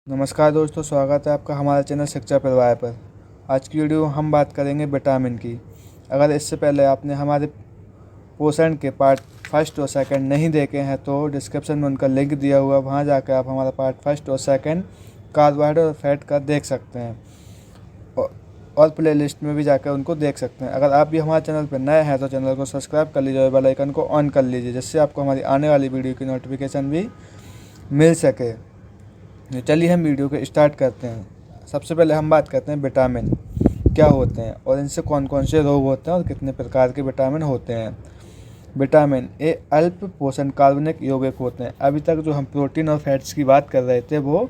नमस्कार दोस्तों, स्वागत है आपका हमारे चैनल शिक्षा परिवार पर। आज की वीडियो हम बात करेंगे विटामिन की। अगर इससे पहले आपने हमारे पोषण के पार्ट फर्स्ट और सेकंड नहीं देखे हैं तो डिस्क्रिप्शन में उनका लिंक दिया हुआ है, वहां जाकर आप हमारा पार्ट फर्स्ट और सेकंड कार्बोहाइड्रेट और फैट का देख सकते हैं और प्ले लिस्ट में भी जाकर उनको देख सकते हैं। अगर आप भी हमारे चैनल पर नए हैं तो चैनल को सब्सक्राइब कर लीजिए और बेल आइकन को ऑन कर लीजिए, जिससे आपको हमारी आने वाली वीडियो की नोटिफिकेशन भी मिल सके। तो चलिए हम वीडियो को स्टार्ट करते हैं। सबसे पहले हम बात करते हैं विटामिन क्या होते हैं और इनसे कौन कौन से रोग होते हैं और कितने प्रकार के विटामिन होते हैं। विटामिन ए अल्प पोषण कार्बनिक यौगिक होते हैं। अभी तक जो हम प्रोटीन और फैट्स की बात कर रहे थे वो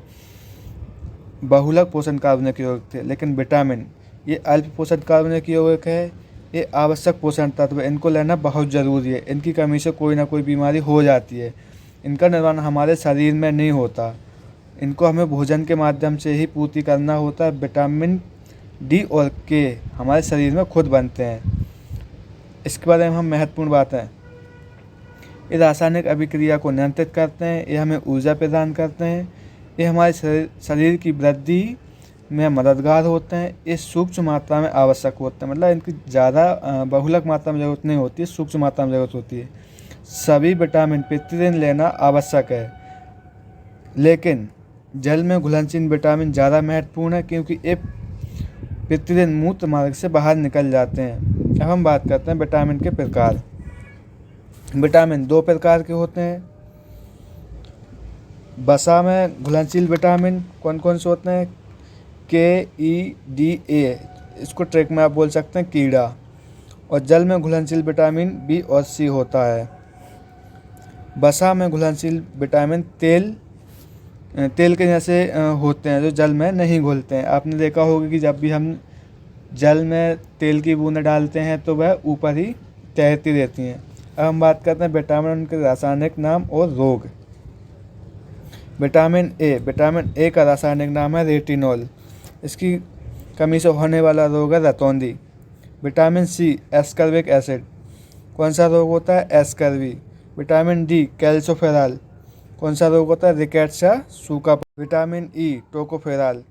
बहुलक पोषण कार्बनिक यौगिक थे, लेकिन विटामिन ये अल्प पोषण कार्बनिक यौगिक है। ये आवश्यक पोषण तत्व है, इनको लेना बहुत ज़रूरी है। इनकी कमी से कोई ना कोई बीमारी हो जाती है। इनका निर्माण हमारे शरीर में नहीं होता, इनको हमें भोजन के माध्यम से ही पूर्ति करना होता है। विटामिन डी और के हमारे शरीर में खुद बनते हैं। इसके बारे में हम महत्वपूर्ण बातें, ये रासायनिक अभिक्रिया को नियंत्रित करते हैं, ये हमें ऊर्जा प्रदान करते हैं, ये हमारे शरीर की वृद्धि में मददगार होते हैं। ये सूक्ष्म मात्रा में आवश्यक होते हैं, मतलब इनकी ज़्यादा बहुलक मात्रा में ज़रूरत नहीं होती है, सूक्ष्म मात्रा में ज़रूरत होती है। सभी विटामिन प्रतिदिन लेना आवश्यक है, लेकिन जल में घुलनशील विटामिन ज़्यादा महत्वपूर्ण है क्योंकि ये प्रतिदिन मूत्र मार्ग से बाहर निकल जाते हैं। अब हम बात करते हैं विटामिन के प्रकार। विटामिन दो प्रकार के होते हैं। वसा में घुलनशील विटामिन कौन कौन से होते हैं? KEDA, इसको ट्रेक में आप बोल सकते हैं कीड़ा। और जल में घुलनशील विटामिन बी और सी होता है। वसा में घुलनशील विटामिन तेल के जैसे होते हैं जो जल में नहीं घुलते हैं। आपने देखा होगा कि जब भी हम जल में तेल की बूंदें डालते हैं तो वह ऊपर ही तैरती रहती हैं। अब हम बात करते हैं विटामिन के रासायनिक नाम और रोग। विटामिन ए का रासायनिक नाम है रेटिनॉल। इसकी कमी से होने वाला रोग है रतौंधी। विटामिन सी एस्कर्बिक एसिड, कौन सा रोग होता है? एस्कर्बी। विटामिन डी कैल्सोफेरॉल, कौन सा रोग होता है? रिकेट्स या सूखा। विटामिन ई टोकोफेरॉल,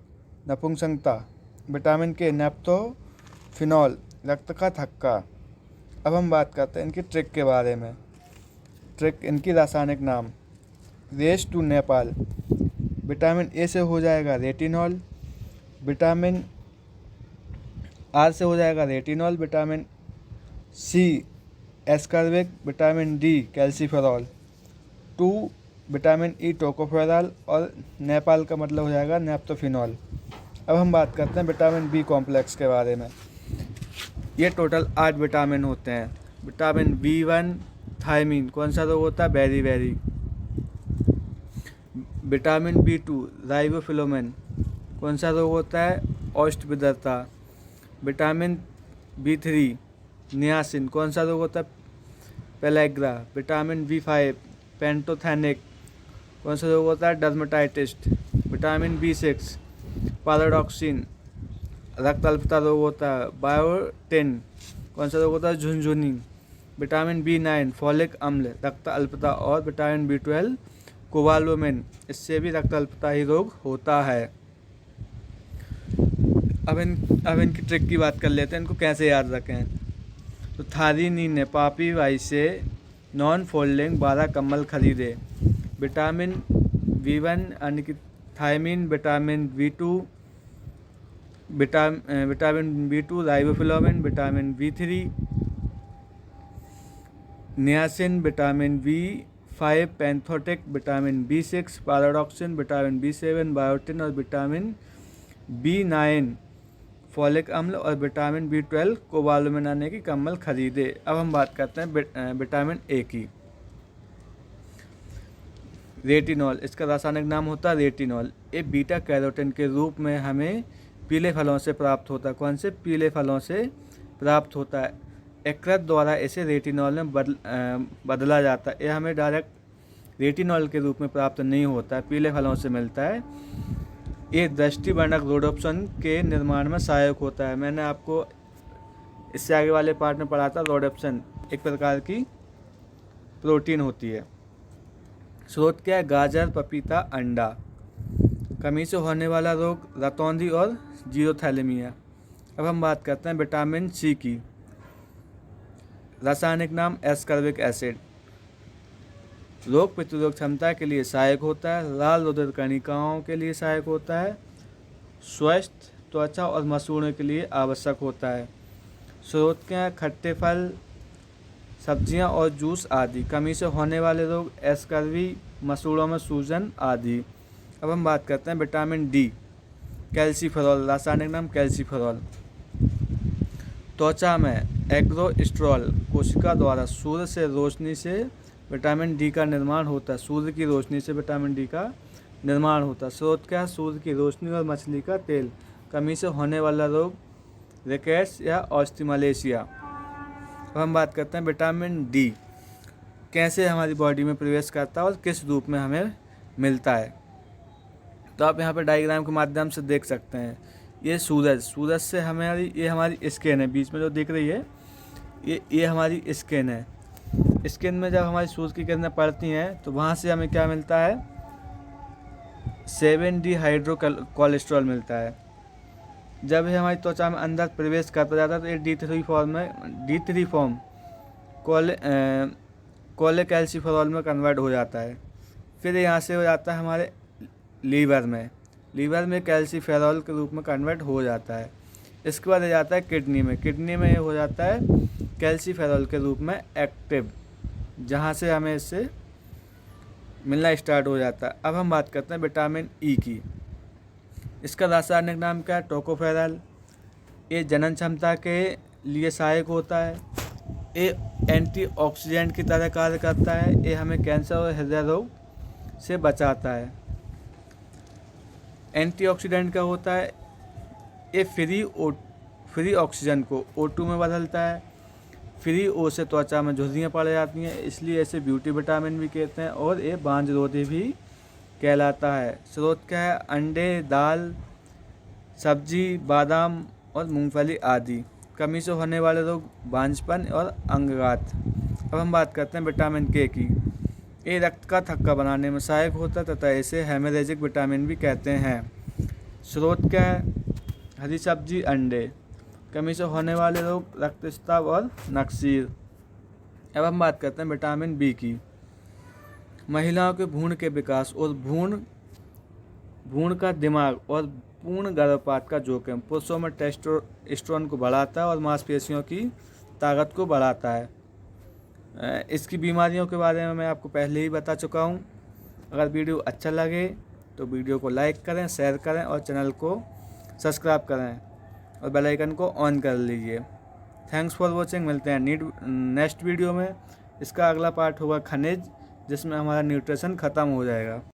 नपुंसकता। विटामिन के नेप्थोफिनॉल, रक्त का थक्का। अब हम बात करते हैं इनकी ट्रिक के बारे में। ट्रिक, इनकी रासायनिक नाम। Race to Nepal, vitamin A से हो जाएगा रेटिनॉल। विटामिन आर से हो जाएगा retinol. Vitamin C ascorbic. Vitamin D calciferol. 2 vitamin E tocopherol और नेपाल का मतलब हो जाएगा नेप्थोफिनॉल। अब हम बात करते हैं विटामिन बी कॉम्प्लेक्स के बारे में। ये टोटल 8 विटामिन होते हैं। विटामिन B1 थायमीन, कौन सा रोग होता है? बेरी। विटामिन B2 राइबोफ्लाविन, कौन सा रोग होता है? ओस्टविदरता। विटामिन B3 नियासिन, कौन सा रोग होता है? पेलेग्रा। विटामिन B5 पेंटोथेनिक, कौन सा रोग होता है? डर्मेटाइटिस। विटामिन B6 पैराडॉक्सिन, रक्त अल्पता रोग होता है। बायोटिन, कौन सा रोग होता है? झुनझुनी। विटामिन B9 फॉलिक अम्ल, रक्त अल्पता। और विटामिन B12 कोबालोमिन, इससे भी रक्त अल्पता ही रोग होता है। अब इनकी ट्रिक की बात कर लेते हैं, इनको कैसे याद रखें। तो थारीनी ने पापी भाई से नॉन फोल्डिंग 12 कम्बल खरीदे। विटामिन B1 यानी कि thiamine. Vitamin B2 vitamin B2 riboflavin. Vitamin B3 niacin. Vitamin B5 pantothenic. Vitamin B6 pyridoxine. Vitamin B7 biotin और विटामिन B9 फॉलिक अम्ल और विटामिन B12 कोबालोमिन आने की कम्बल खरीदे। अब हम बात करते हैं विटामिन ए की। रेटिनॉल, इसका रासायनिक नाम होता है रेटिनॉल। ये बीटा कैरोटीन के रूप में हमें पीले फलों से प्राप्त होता है। कौन से? पीले फलों से प्राप्त होता है। यकृत द्वारा इसे रेटिनॉल में बदला जाता है। यह हमें डायरेक्ट रेटिनॉल के रूप में प्राप्त नहीं होता है, पीले फलों से मिलता है। ये दृष्टिवर्धक रोडोप्सिन के निर्माण में सहायक होता है। मैंने आपको इससे आगे वाले पार्ट में पढ़ा था, रोडोप्सिन एक प्रकार की प्रोटीन होती है। स्रोत क्या है? गाजर, पपीता, अंडा। कमी से होने वाला रोग रतौंधी और जीरोथैलेमिया। अब हम बात करते हैं विटामिन सी की। रासायनिक नाम एस्कॉर्बिक एसिड। रोग प्रतिरोधक क्षमता के लिए सहायक होता है, लाल रुधिर कणिकाओं के लिए सहायक होता है, स्वस्थ त्वचा और मसूड़ों के लिए आवश्यक होता है। स्रोत के हैं खट्टे फल, सब्जियां और जूस आदि। कमी से होने वाले रोग एस्कर्वी, मसूड़ों में सूजन आदि। अब हम बात करते हैं विटामिन डी। कैल्सीफेरॉल, रासायनिक नाम कैल्सीफेरॉल। त्वचा में एग्रोस्ट्रॉल कोशिका द्वारा सूर्य से रोशनी से विटामिन डी का निर्माण होता है। सूर्य की रोशनी से विटामिन डी का निर्माण होता है। स्रोत क्या है? सूर्य की रोशनी और मछली का तेल। कमी से होने वाला रोग रिकेट्स या ऑस्टियोमालेशिया। अब हम बात करते हैं विटामिन डी कैसे हमारी बॉडी में प्रवेश करता है और किस रूप में हमें मिलता है। तो आप यहाँ पे डायग्राम के माध्यम से देख सकते हैं। ये सूरज से ये हमारी स्किन है, बीच में जो दिख रही है ये हमारी स्किन है। स्किन में जब हमारी सूरज की किरणें पड़ती हैं तो वहाँ से हमें क्या मिलता है? 7D हाइड्रो कोलेस्ट्रॉल मिलता है। जब ये हमारी त्वचा में अंदर प्रवेश करता जाता है तो ये D3 फॉर्म कोलेकैल्सिफेरॉल में कन्वर्ट हो जाता है। फिर यहाँ से हो जाता है हमारे लीवर में कैल्सीफेरॉल के रूप में कन्वर्ट हो जाता है। इसके बाद आ जाता है किडनी में ये हो जाता है कैल्सीफेरॉल के रूप में एक्टिव, जहाँ से हमें इससे मिलना स्टार्ट हो जाता है। अब हम बात करते हैं विटामिन ई की। इसका रासायनिक नाम क्या है? टोकोफेरॉल। ये जनन क्षमता के लिए सहायक होता है। ये एंटीऑक्सीडेंट की तरह कार्य करता है। ये हमें कैंसर और हृदय रोग से बचाता है। एंटीऑक्सीडेंट क्या होता है? ये फ्री ऑक्सीजन को O2 में बदलता है। फ्री O से त्वचा में झुर्रियाँ पड़ जाती हैं, इसलिए इसे ब्यूटी विटामिन भी कहते हैं और ये बांझरोधी भी कहलाता है। स्रोत क्या है? अंडे, दाल, सब्जी, बादाम और मूंगफली आदि। कमी से होने वाले रोग बांझपन और अंगघात। अब हम बात करते हैं विटामिन के की। ये रक्त का थक्का बनाने में सहायक होता है तथा इसे हेमोरेजिक विटामिन भी कहते हैं। स्रोत क्या है? हरी सब्जी, अंडे। कमी से होने वाले रोग रक्तस्राव और नक्सीर। अब हम बात करते हैं विटामिन बी की। महिलाओं के भ्रूण के विकास और भ्रूण का दिमाग और पूर्ण गर्भपात का जोखिम। पुरुषों में टेस्टोस्टेरोन को बढ़ाता है और मांसपेशियों की ताकत को बढ़ाता है। इसकी बीमारियों के बारे में मैं आपको पहले ही बता चुका हूँ। अगर वीडियो अच्छा लगे तो वीडियो को लाइक करें, शेयर करें और चैनल को सब्सक्राइब करें और बेल आइकन को ऑन कर लीजिए। Thanks for watching. मिलते हैं नेक्स्ट वीडियो में। इसका अगला पार्ट होगा खनिज, जिसमें हमारा न्यूट्रिशन ख़त्म हो जाएगा।